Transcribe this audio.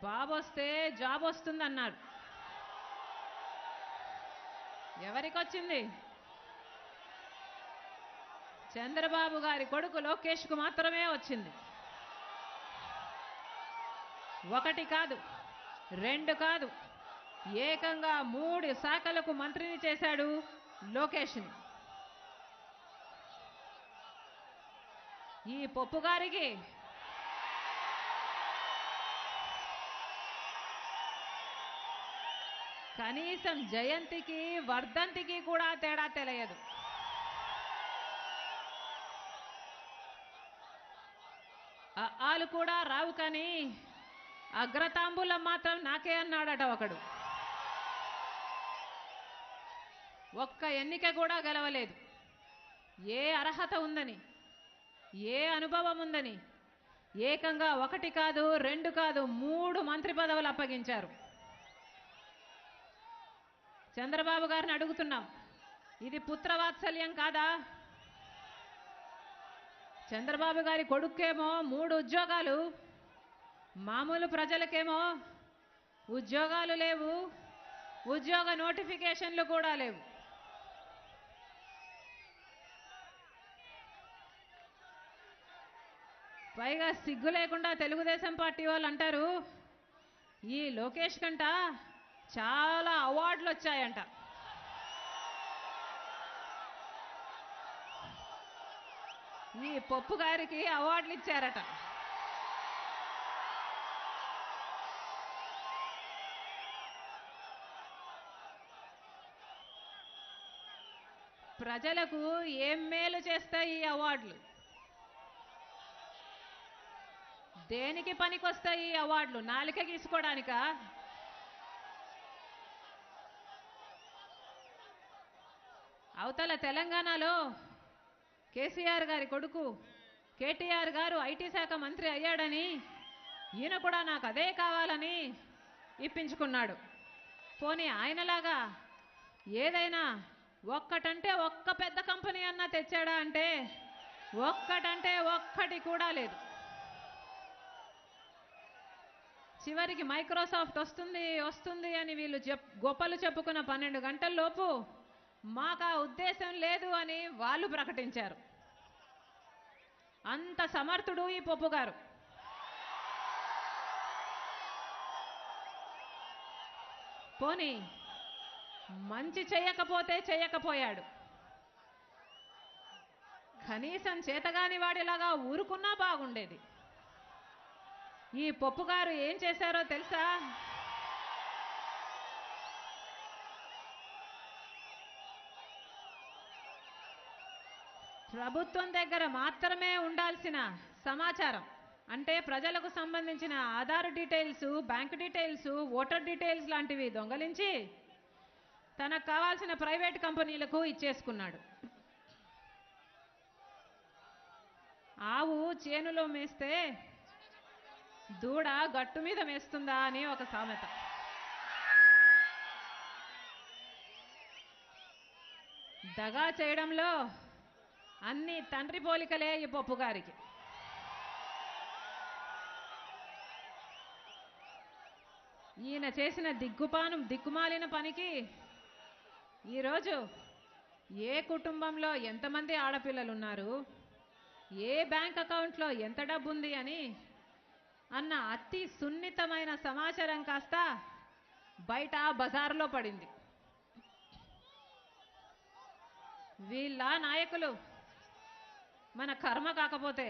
బాబు వస్తే జాబ్ వస్తుంది అన్నాడు. ఎవరికి వచ్చింది? చంద్రబాబు గారి కొడుకు లోకేష్కు మాత్రమే వచ్చింది. ఒకటి కాదు, రెండు కాదు, ఏకంగా 3 శాఖలకు మంత్రిని చేశాడు లోకేష్ని. ఈ పప్పు గారికి కనీసం జయంతికి వర్ధంతికి కూడా తేడా తెలియదు. ఆలు కూడా రావు కానీ అగ్రతాంబూలం మాత్రం నాకే అన్నాడట ఒకడు. ఒక్క ఎన్నిక కూడా గెలవలేదు. ఏ అర్హత ఉందని, ఏ అనుభవం ఉందని ఏకంగా 1 కాదు 2 కాదు 3 మంత్రి పదవులు అప్పగించారు. చంద్రబాబు గారిని అడుగుతున్నాం, ఇది పుత్రవాత్సల్యం కాదా? చంద్రబాబు గారి కొడుకేమో 3 ఉద్యోగాలు, మామూలు ప్రజలకేమో ఉద్యోగాలు లేవు, ఉద్యోగ నోటిఫికేషన్లు కూడా లేవు. పైగా సిగ్గు లేకుండా తెలుగుదేశం పార్టీ వాళ్ళు అంటారు, ఈ లోకేష్ కంట చాలా అవార్డులు వచ్చాయంట. ఈ పప్పు గారికి అవార్డులు ఇచ్చారట. ప్రజలకు ఏం మేలు చేస్తాయి ఈ అవార్డులు? దేనికి పనికొస్తాయి ఈ అవార్డులు? నాలిక గీసుకోవడానికా? అవతల తెలంగాణలో కేసీఆర్ గారి కొడుకు కేటీఆర్ గారు ఐటీ శాఖ మంత్రి అయ్యాడని ఈయన కూడా నాకు అదే కావాలని ఇప్పించుకున్నాడు. పోనీ ఆయనలాగా ఏదైనా ఒక్కటంటే ఒక్క పెద్ద కంపెనీ అన్నా తెచ్చాడా అంటే ఒక్కటంటే ఒక్కటి కూడా లేదు. చివరికి మైక్రోసాఫ్ట్ వస్తుంది అని వీళ్ళు గొప్పలు చెప్పుకున్న 12 గంటల్లోపు మాకు ఆ ఉద్దేశం లేదు అని వాళ్ళు ప్రకటించారు. అంత సమర్థుడు ఈ పప్పు గారు. పోనీ మంచి చేయకపోయాడు, కనీసం చేతగాని వాడిలాగా ఊరుకున్నా బాగుండేది. ఈ పప్పు గారు ఏం చేశారో తెలుసా? ప్రభుత్వం దగ్గర మాత్రమే ఉండాల్సిన సమాచారం అంటే ప్రజలకు సంబంధించిన Aadhaar details, bank details, voter details లాంటివి దొంగలించి తనకు కావాల్సిన ప్రైవేట్ కంపెనీలకు ఇచ్చేసుకున్నాడు. ఆవు చేనులో మేస్తే దూడ గట్టు మీద మేస్తుందా అని ఒక సామెత. దగా చేయడంలో అన్ని తండ్రి పోలికలే ఈ పప్పు గారికి. ఈయన చేసిన దిక్కుమాలిన పనికి ఈరోజు ఏ కుటుంబంలో ఎంతమంది ఆడపిల్లలు ఉన్నారు, ఏ బ్యాంక్ అకౌంట్లో ఎంత డబ్బు ఉంది అని అన్న అతి సున్నితమైన సమాచారం కాస్త బయట బజార్లో పడింది. వీళ్ళ నాయకులు మన కర్మ కాకపోతే